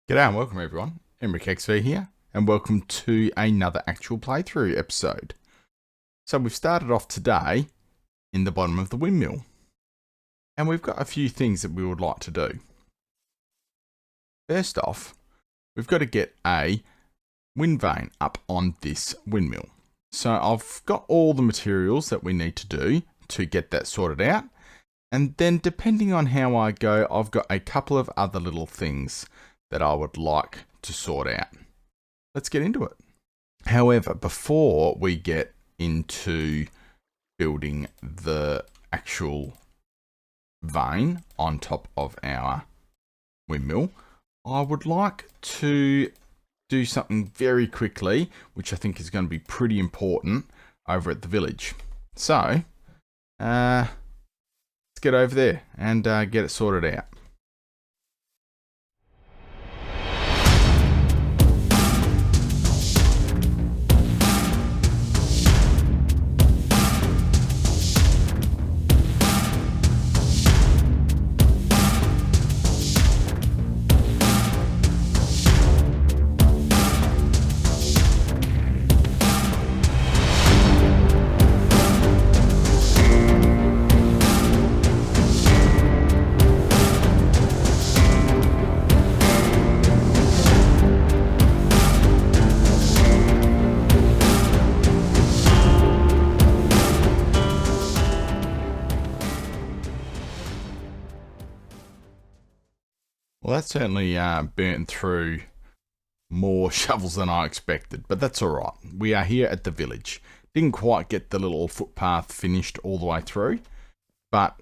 G'day and welcome everyone, EmrickXV here, and welcome to another actual playthrough episode. So we've started off today in the bottom of the windmill, and we've got a few things that we would like to do. First off, we've got to get a wind vane up on this windmill. So I've got all the materials that we need to do to get that sorted out, and then depending on how I go, I've got a couple of other little things that I would like to sort out. Let's get into it. However, before we get into building the actual vane on top of our windmill, I would like to do something very quickly, which I think is going to be pretty important over at the village. So, let's get over there and get it sorted out. Well, that certainly burnt through more shovels than I expected, but that's all right. We are here at the village. Didn't quite get the little footpath finished all the way through, but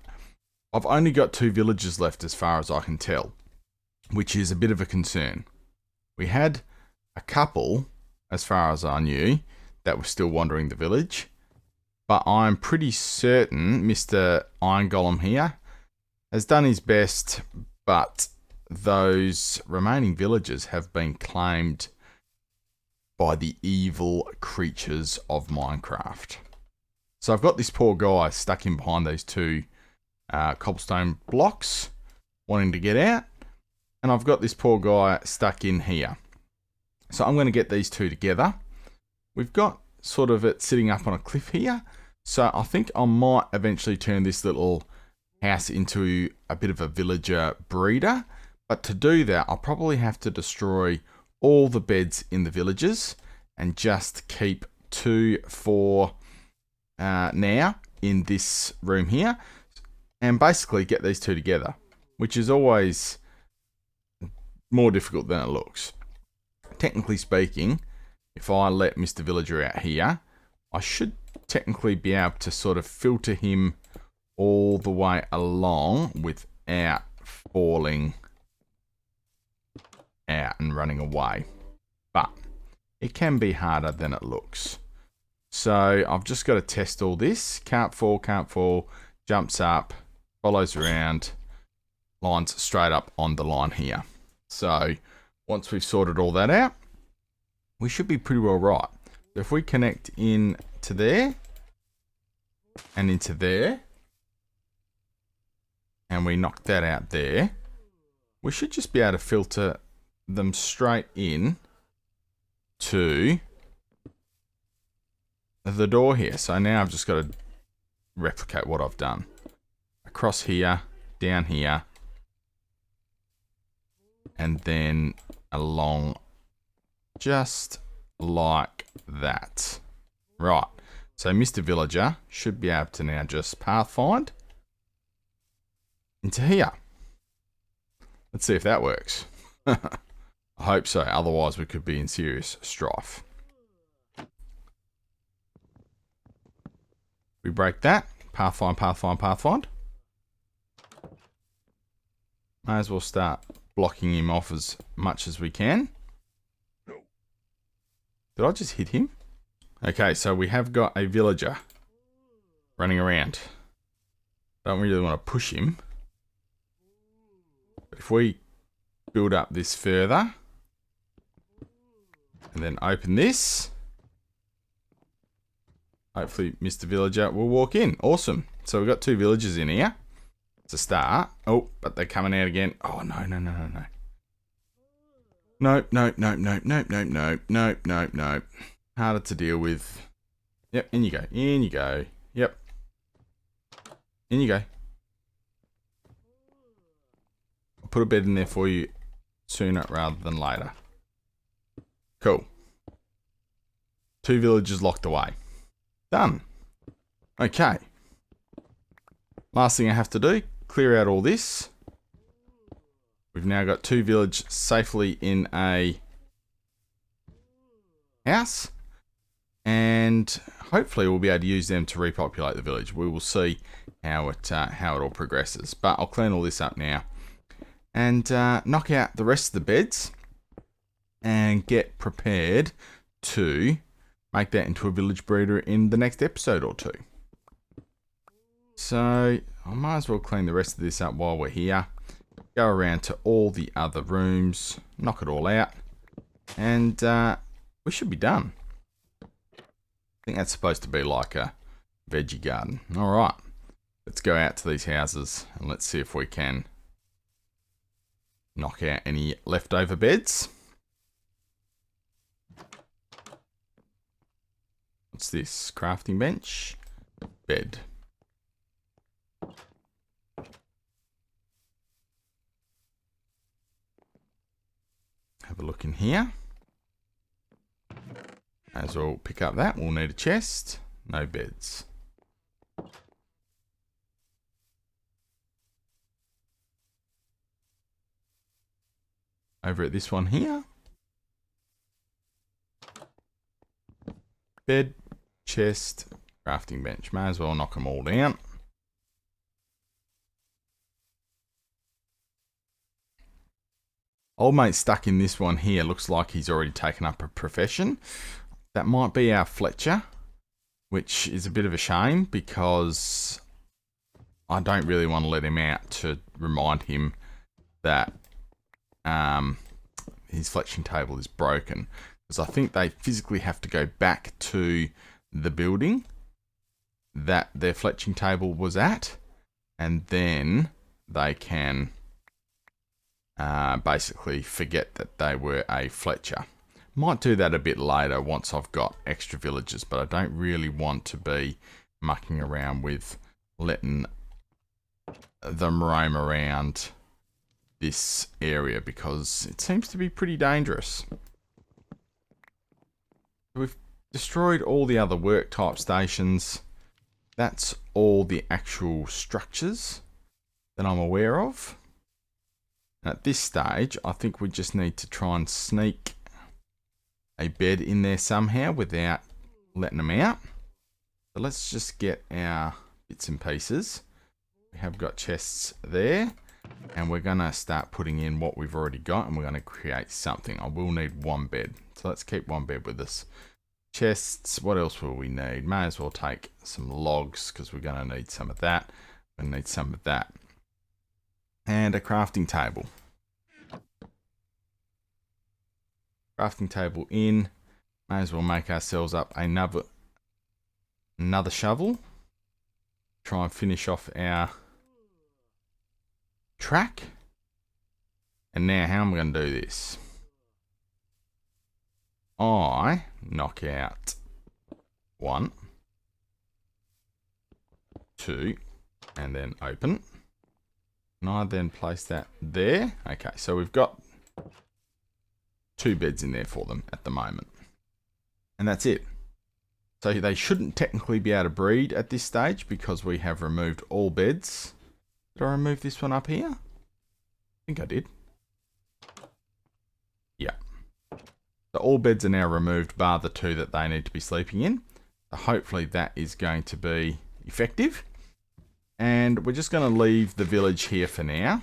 I've only got 2 villages left as far as I can tell, which is a bit of a concern. We had a couple, as far as I knew, that were still wandering the village, but I'm pretty certain Mr. Iron Golem here has done his best, but those remaining villages have been claimed by the evil creatures of Minecraft. So I've got this poor guy stuck in behind these 2 cobblestone blocks, wanting to get out, and I've got this poor guy stuck in here. So I'm going to get these 2 together. We've got sort of it sitting up on a cliff here, so I think I might eventually turn this little house into a bit of a villager breeder. But to do that, I'll probably have to destroy all the beds in the villages and just keep 2 for now in this room here, and basically get these 2 together, which is always more difficult than it looks. Technically speaking, if I let Mr. Villager out here, I should technically be able to sort of filter him all the way along without falling out and running away, but it can be harder than it looks. So I've just got to test all this. Can't fall, jumps up, follows around, lines straight up on the line here. So once we've sorted all that out, we should be pretty well right. If we connect in to there and into there, and we knock that out there, we should just be able to filter them straight in to the door here. So now I've just got to replicate what I've done. Across here, down here, and then along just like that. Right, so Mr. Villager should be able to now just pathfind into here. Let's see if that works. I hope so, otherwise we could be in serious strife. We break that. Pathfind. May as well start blocking him off as much as we can. Did I just hit him? Okay, so we have got a villager running around. Don't really want to push him. But if we build up this further, and then open this, hopefully Mr. Villager will walk in. Awesome. So we've got 2 villagers in here. It's a start. Oh, but they're coming out again. Oh, no. Nope, nope, nope, nope, nope, nope, nope, nope, nope, nope. Harder to deal with. Yep, in you go, in you go. Yep. In you go. I'll put a bed in there for you sooner rather than later. Cool. 2 villages locked away. Done. Okay. Last thing I have to do, clear out all this. We've now got 2 villages safely in a house. And hopefully we'll be able to use them to repopulate the village. We will see how it all progresses. But I'll clean all this up now. And knock out the rest of the beds. And get prepared to make that into a village breeder in the next episode or 2. So I might as well clean the rest of this up while we're here. Go around to all the other rooms, knock it all out, and we should be done. I think that's supposed to be like a veggie garden. All right, let's go out to these houses and let's see if we can knock out any leftover beds. What's this? Crafting bench, bed. Have a look in here. As well pick up that. We'll need a chest. No beds. Over at this one here. Bed, chest, crafting bench. May as well knock them all down. Old mate stuck in this one here. Looks like he's already taken up a profession. That might be our Fletcher, which is a bit of a shame because I don't really want to let him out to remind him that his fletching table is broken. Because I think they physically have to go back to the building that their fletching table was at, and then they can basically forget that they were a Fletcher. Might do that a bit later once I've got extra villagers, but I don't really want to be mucking around with letting them roam around this area because it seems to be pretty dangerous. We've destroyed all the other work type stations. That's all the actual structures that I'm aware of. At this stage, I think we just need to try and sneak a bed in there somehow without letting them out. So let's just get our bits and pieces. We have got chests there, and we're going to start putting in what we've already got, and we're going to create something. I will need 1 bed, so let's keep 1 bed with us. Chests, what else will we need? May as well take some logs because we're going to need some of that. We're going to need some of that. And a crafting table. Crafting table in. May as well make ourselves up another shovel. Try and finish off our track. And now how am I going to do this? I knock out 1, 2, and then open. And I then place that there. Okay, so we've got 2 beds in there for them at the moment. And that's it. So they shouldn't technically be able to breed at this stage because we have removed all beds. Did I remove this one up here? I think I did. Yeah. So all beds are now removed bar the 2 that they need to be sleeping in. So hopefully that is going to be effective. And we're just going to leave the village here for now.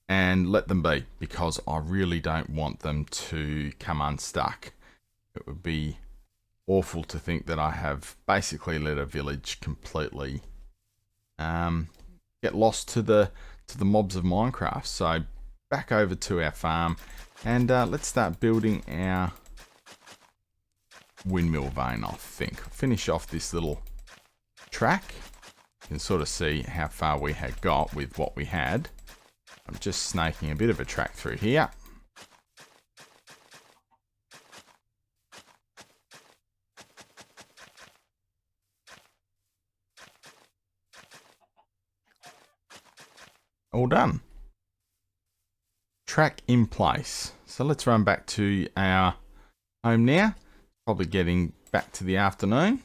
And let them be, because I really don't want them to come unstuck. It would be awful to think that I have basically let a village completely get lost to the mobs of Minecraft. So back over to our farm, and let's start building our windmill vein, I think. Finish off this little track. You can sort of see how far we had got with what we had. I'm just snaking a bit of a track through here. All done. Track in place. So let's run back to our home now. Probably getting back to the afternoon,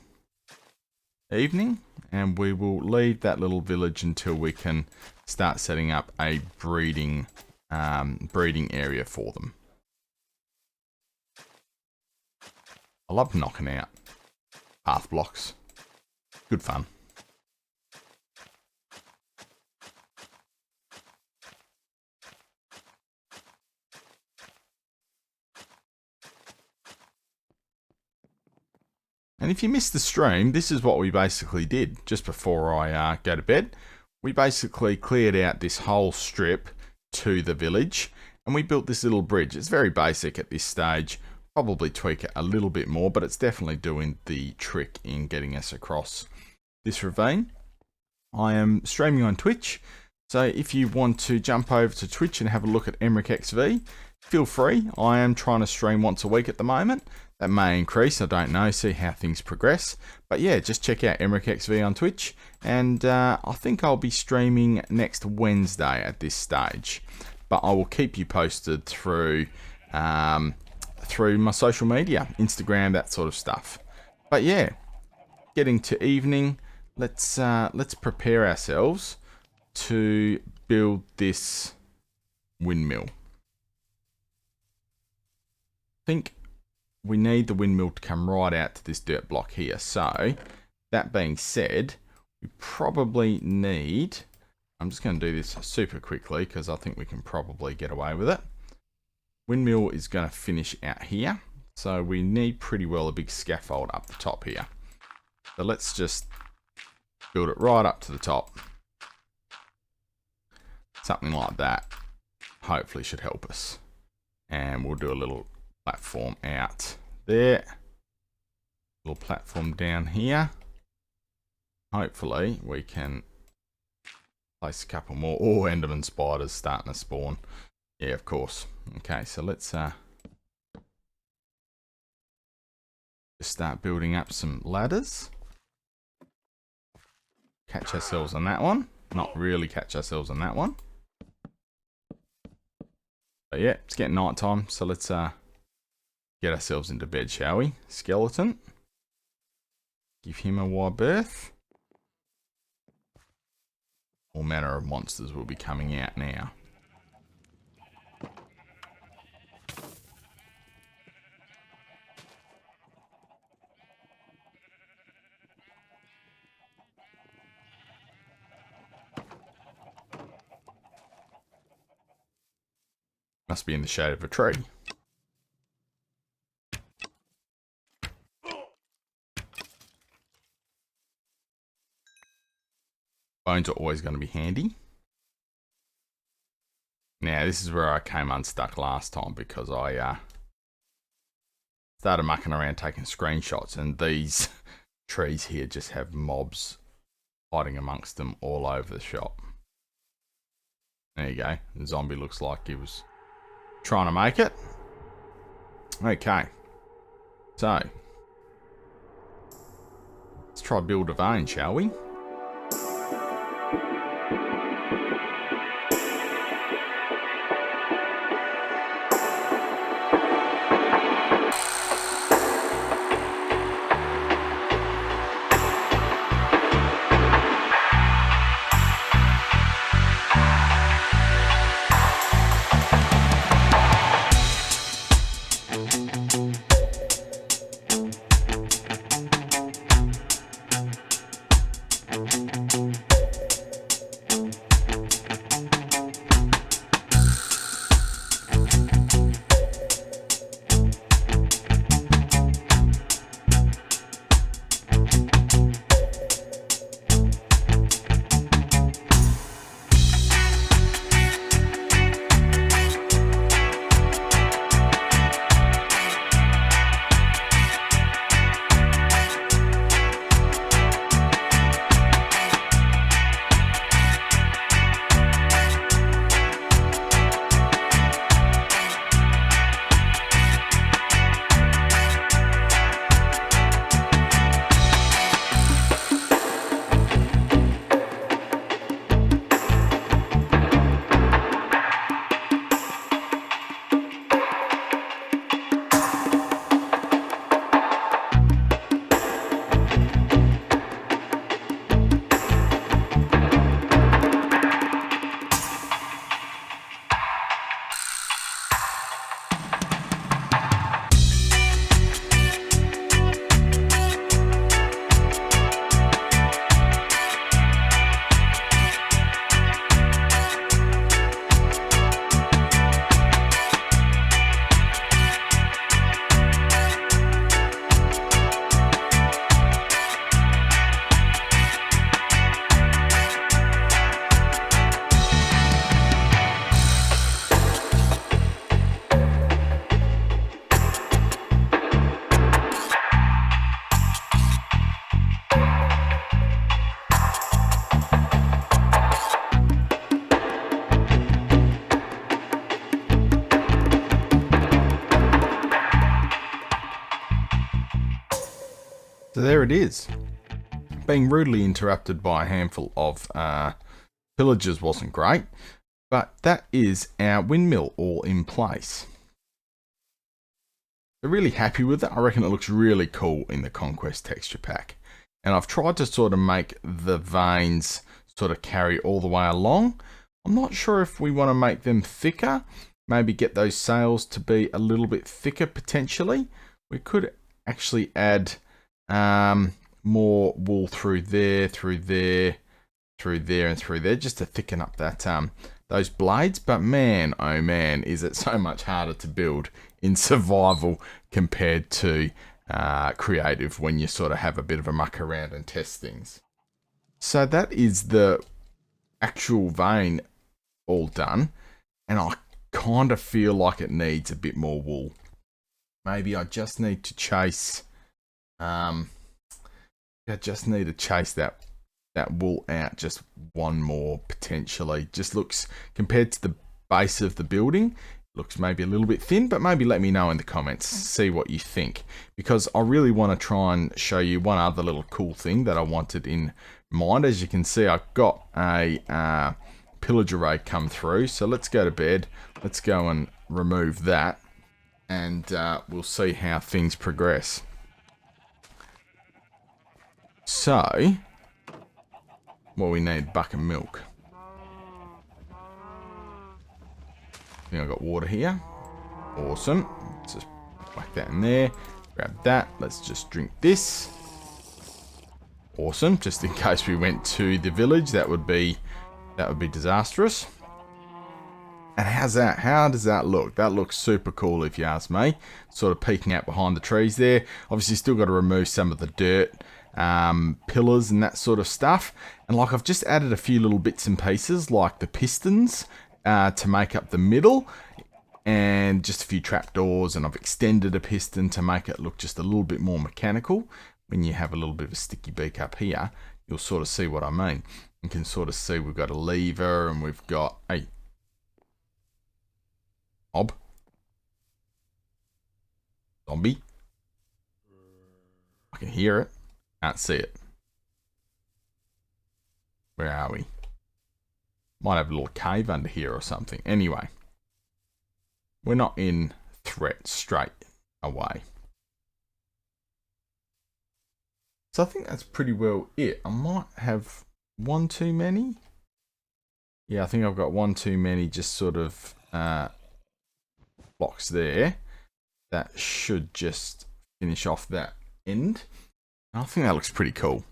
evening, and we will leave that little village until we can start setting up a breeding area for them. I love knocking out path blocks. Good fun. And if you missed the stream, this is what we basically did just before I go to bed. We basically cleared out this whole strip to the village and we built this little bridge. It's very basic at this stage, probably tweak it a little bit more, but it's definitely doing the trick in getting us across this ravine. I am streaming on Twitch, so if you want to jump over to Twitch and have a look at EmrickXV, feel free. I am trying to stream once a week at the moment. That may increase, I don't know, see how things progress. But yeah, just check out EmrickXV on Twitch. And I think I'll be streaming next Wednesday at this stage. But I will keep you posted through my social media, Instagram, that sort of stuff. But yeah, getting to evening, let's prepare ourselves to build this windmill. I think we need the windmill to come right out to this dirt block here. So, that being said, we probably need... I'm just going to do this super quickly because I think we can probably get away with it. Windmill is going to finish out here. So, we need pretty well a big scaffold up the top here. So, let's just build it right up to the top. Something like that hopefully should help us. And we'll do a little platform out there, little platform down here. Hopefully we can place a couple more. Oh, Enderman spiders starting to spawn. Yeah, of course. Okay, so let's just start building up some ladders. Catch ourselves on that one. Not really catch ourselves on that one. But yeah, it's getting night time, so let's get ourselves into bed, shall we? Skeleton. Give him a wide berth. All manner of monsters will be coming out now. Must be in the shade of a tree. Bones are always going to be handy. Now, this is where I came unstuck last time because I started mucking around taking screenshots, and these trees here just have mobs hiding amongst them all over the shop. There you go. The zombie looks like he was trying to make it. Okay. So, let's try build a vein, shall we? So there it is. Being rudely interrupted by a handful of pillagers wasn't great, but that is our windmill all in place. I'm really happy with it. I reckon it looks really cool in the Conquest texture pack. And I've tried to sort of make the veins sort of carry all the way along. I'm not sure if we want to make them thicker. Maybe get those sails to be a little bit thicker potentially. We could actually add more wool through there, through there, through there, and through there, just to thicken up that those blades. But man, oh man, is it so much harder to build in survival compared to creative when you sort of have a bit of a muck around and test things. So that is the actual vein all done, and I kind of feel like it needs a bit more wool. Maybe I just need to chase that wool out just one more potentially. Just looks, compared to the base of the building, looks maybe a little bit thin, but maybe let me know in the comments, see what you think, because I really want to try and show you one other little cool thing that I wanted in mind. As you can see, I've got a pillager ray come through, so let's go to bed. Let's go and remove that, and we'll see how things progress. So, well, we need a bucket of milk. I think I've got water here. Awesome. Let's just whack that in there. Grab that. Let's just drink this. Awesome. Just in case we went to the village, that would be disastrous. And how's that? How does that look? That looks super cool if you ask me. Sort of peeking out behind the trees there. Obviously still got to remove some of the dirt, pillars and that sort of stuff. And like I've just added a few little bits and pieces like the pistons to make up the middle, and just a few trapdoors, and I've extended a piston to make it look just a little bit more mechanical. When you have a little bit of a sticky beak up here, you'll sort of see what I mean. You can sort of see we've got a lever, and we've got a mob. Zombie. I can hear it. Can't see it. Where are we? Might have a little cave under here or something. Anyway. We're not in threat straight away. So I think that's pretty well it. I might have one too many. Yeah, I think I've got one too many just sort of blocks there. That should just finish off that end. I think that looks pretty cool.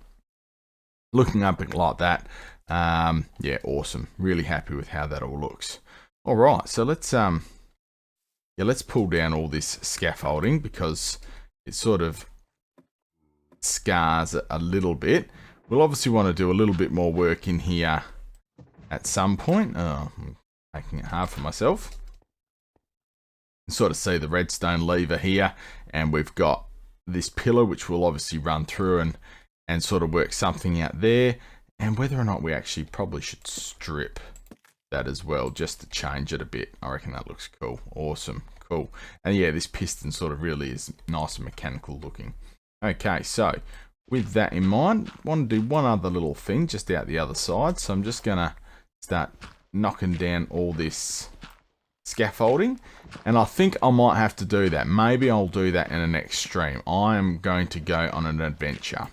Looking up like that, yeah, awesome. Really happy with how that all looks. All right, so let's pull down all this scaffolding because it sort of scars it a little bit. We'll obviously want to do a little bit more work in here at some point. Oh, I'm making it hard for myself. You can sort of see the redstone lever here, and we've got this pillar which we'll obviously run through and sort of work something out there, and whether or not we actually probably should strip that as well just to change it a bit. I reckon that looks cool. Awesome. Cool. And yeah, this piston sort of really is nice and mechanical looking. Okay, so with that in mind, I want to do one other little thing just out the other side. So I'm just going to start knocking down all this scaffolding, and I think I might have to do that. Maybe I'll do that in the next stream. I am going to go on an adventure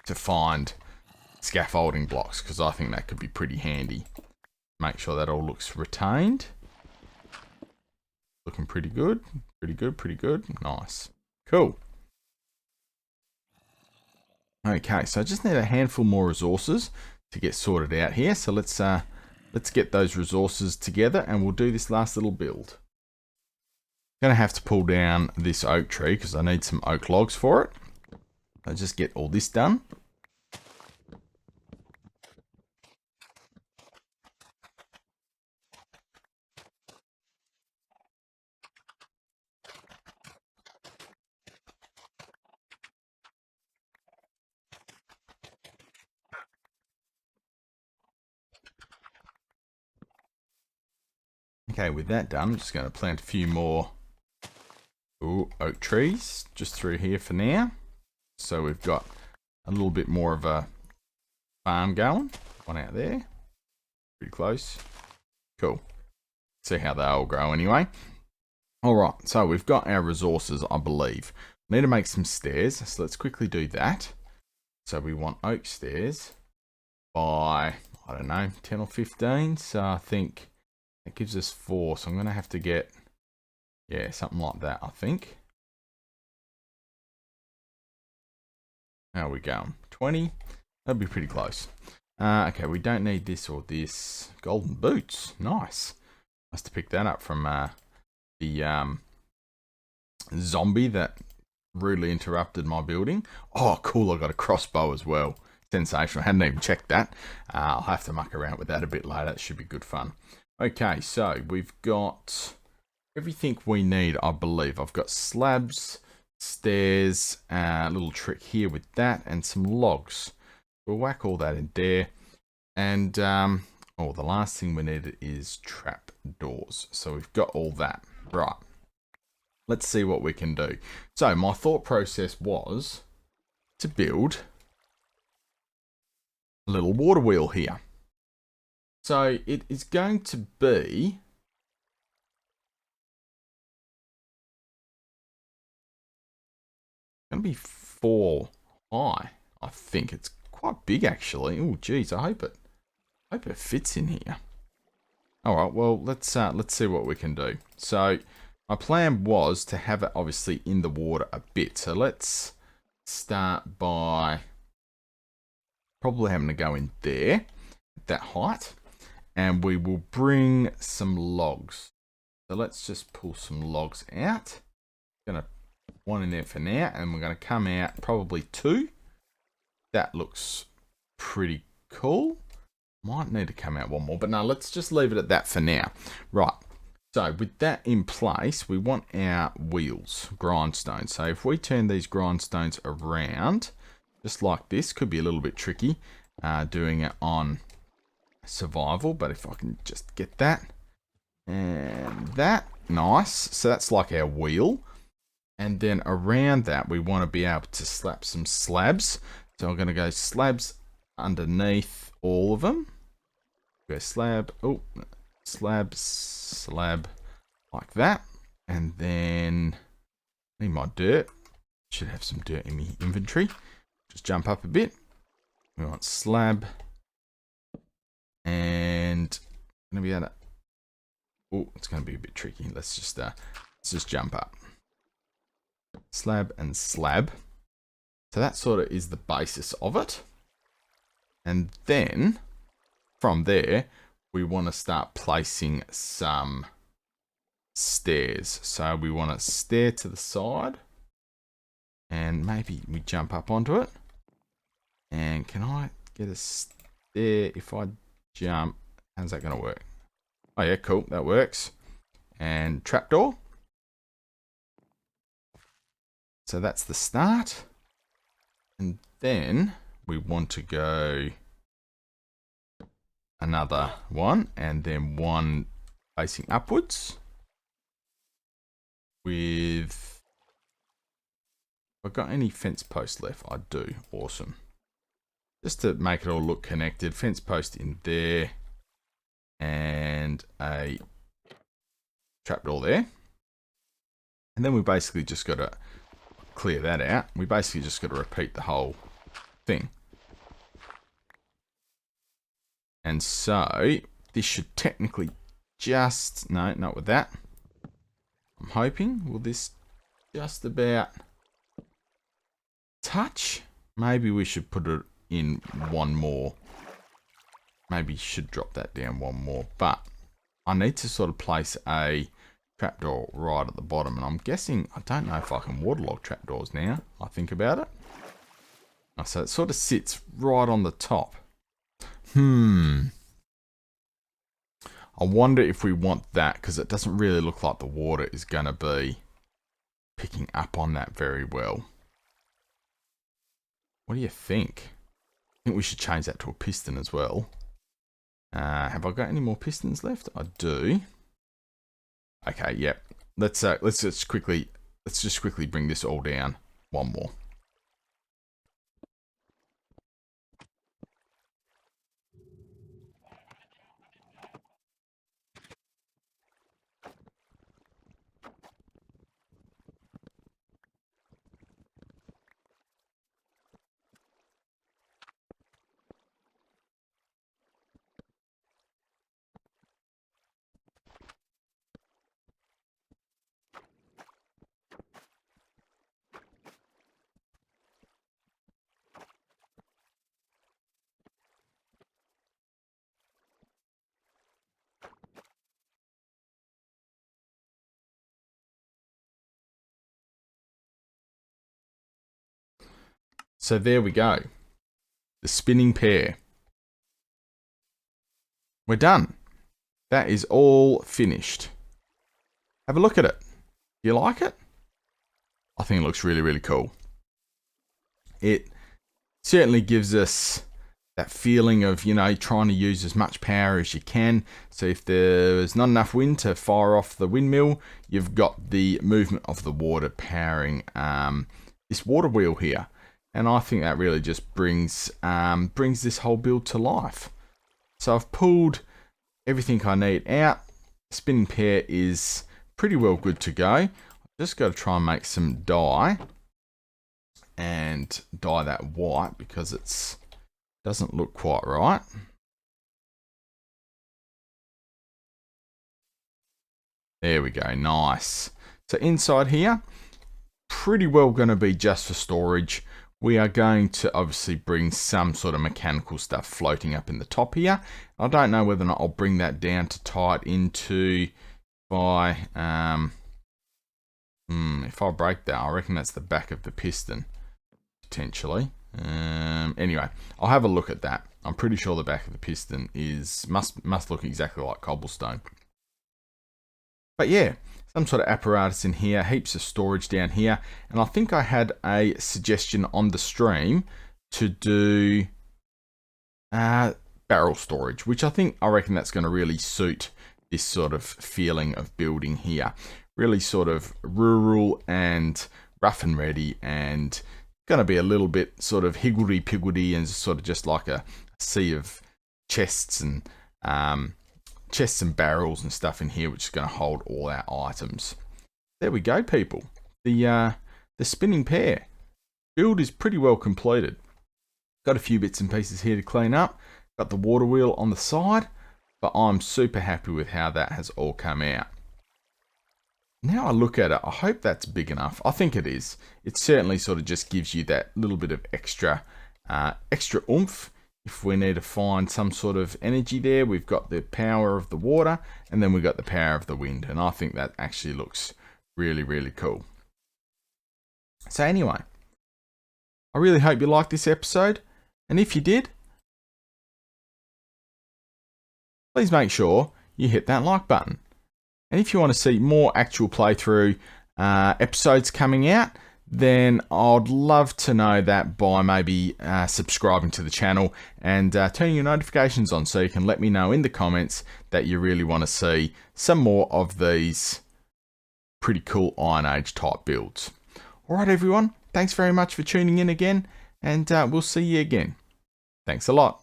to find scaffolding blocks because I think that could be pretty handy. Make sure that all looks retained. Looking pretty good. Pretty good, pretty good. Nice. Cool. Okay, so I just need a handful more resources to get sorted out here. So let's get those resources together and we'll do this last little build. Gonna have to pull down this oak tree because I need some oak logs for it. I'll just get all this done. Okay, with that done, I'm just going to plant a few more oak trees just through here for now. So we've got a little bit more of a farm going. One out there. Pretty close. Cool. See how they all grow anyway. Alright, so we've got our resources, I believe. We need to make some stairs, so let's quickly do that. So we want oak stairs by, I don't know, 10 or 15. So I think that gives us 4. So I'm going to have to get, yeah, something like that, I think. How are we going? 20? That'd be pretty close. Okay, we don't need this or this. Golden boots. Nice. Must have picked that up from the zombie that rudely interrupted my building. Oh, cool. I got a crossbow as well. Sensational. Hadn't even checked that. I'll have to muck around with that a bit later. It should be good fun. Okay, so we've got everything we need, I believe. I've got slabs, stairs, a little trick here with that, and some logs. We'll whack all that in there. And the last thing we need is trap doors. So we've got all that. Right. Let's see what we can do. So my thought process was to build a little water wheel here. So it is going to be going to be 4 high. I think it's quite big actually. Oh geez, I hope it fits in here. All right, well let's see what we can do. So my plan was to have it obviously in the water a bit. So let's start by probably having to go in there at that height, and we will bring some logs. So let's just pull some logs out. Gonna put 1 in there for now, and we're gonna come out probably 2. That looks pretty cool. Might need to come out 1 more, but no, let's just leave it at that for now. Right. So with that in place, we want our wheels, grindstones. So if we turn these grindstones around, just like this, could be a little bit tricky doing it on survival, but if I can just get that and that, nice. So that's like our wheel. And then around that, we want to be able to slap some slabs. So I'm going to go slabs underneath all of them. Go slab, oh, slab, slab, like that. And then I need my dirt. Should have some dirt in my inventory. Just jump up a bit. We want slab. And I'm going to be able to, oh, it's going to be a bit tricky. Let's just jump up. Slab and slab. So that sort of is the basis of it. And then from there, we want to start placing some stairs. So we want a stair to the side. And maybe we jump up onto it. And can I get a stair if I jump? How's that going to work? Oh yeah, cool. That works. And trapdoor. So that's the start. And then we want to go another one, and then 1 facing upwards with, have I got any fence posts left? I do. Awesome. Just to make it all look connected, fence post in there and a trapdoor there. And then we basically just got to clear that out. We basically just got to repeat the whole thing. And so this should technically just, no, not with that. I'm hoping, will this just about touch? Maybe we should put it in 1 more. Maybe should drop that down 1 more, but I need to sort of place a trapdoor right at the bottom, and I'm guessing, I don't know if I can waterlog trapdoors now I think about it. Oh, so it sort of sits right on the top. I wonder if we want that, because it doesn't really look like the water is going to be picking up on that very well. What do you think? I think we should change that to a piston as well. Have I got any more pistons left? I do. Okay, yep. Let's just quickly bring this all down 1 more. So there we go. The spinning pear. We're done. That is all finished. Have a look at it. Do you like it? I think it looks really, really cool. It certainly gives us that feeling of, you know, trying to use as much power as you can. So if there's not enough wind to fire off the windmill, you've got the movement of the water powering this water wheel here. And I think that really just brings this whole build to life. So I've pulled everything I need out. Spinning pear is pretty well good to go. I've just got to try and make some dye and dye that white because it's doesn't look quite right. There we go, nice. So inside here, pretty well going to be just for storage. We are going to obviously bring some sort of mechanical stuff floating up in the top here. I don't know whether or not I'll bring that down to tie it into by if I break that, I reckon that's the back of the piston potentially. Anyway, I'll have a look at that. I'm pretty sure the back of the piston must look exactly like cobblestone. But yeah, some sort of apparatus in here, heaps of storage down here, and I think I had a suggestion on the stream to do barrel storage, which I reckon that's going to really suit this sort of feeling of building here. Really sort of rural and rough and ready, and going to be a little bit sort of higgledy-piggledy and sort of just like a sea of chests and barrels and stuff in here, which is going to hold all our items. There we go, people. The spinning pear build is pretty well completed. Got a few bits and pieces here to clean up. Got the water wheel on the side, but I'm super happy with how that has all come out. Now I look at it, I hope that's big enough. I think it is. It certainly sort of just gives you that little bit of extra oomph. If we need to find some sort of energy there, we've got the power of the water, and then we've got the power of the wind. And I think that actually looks really, really cool. So anyway, I really hope you liked this episode. And if you did, please make sure you hit that like button. And if you want to see more actual playthrough episodes coming out, then I'd love to know that by maybe subscribing to the channel and turning your notifications on so you can let me know in the comments that you really want to see some more of these pretty cool Iron Age type builds. Alright everyone, thanks very much for tuning in again, and we'll see you again. Thanks a lot.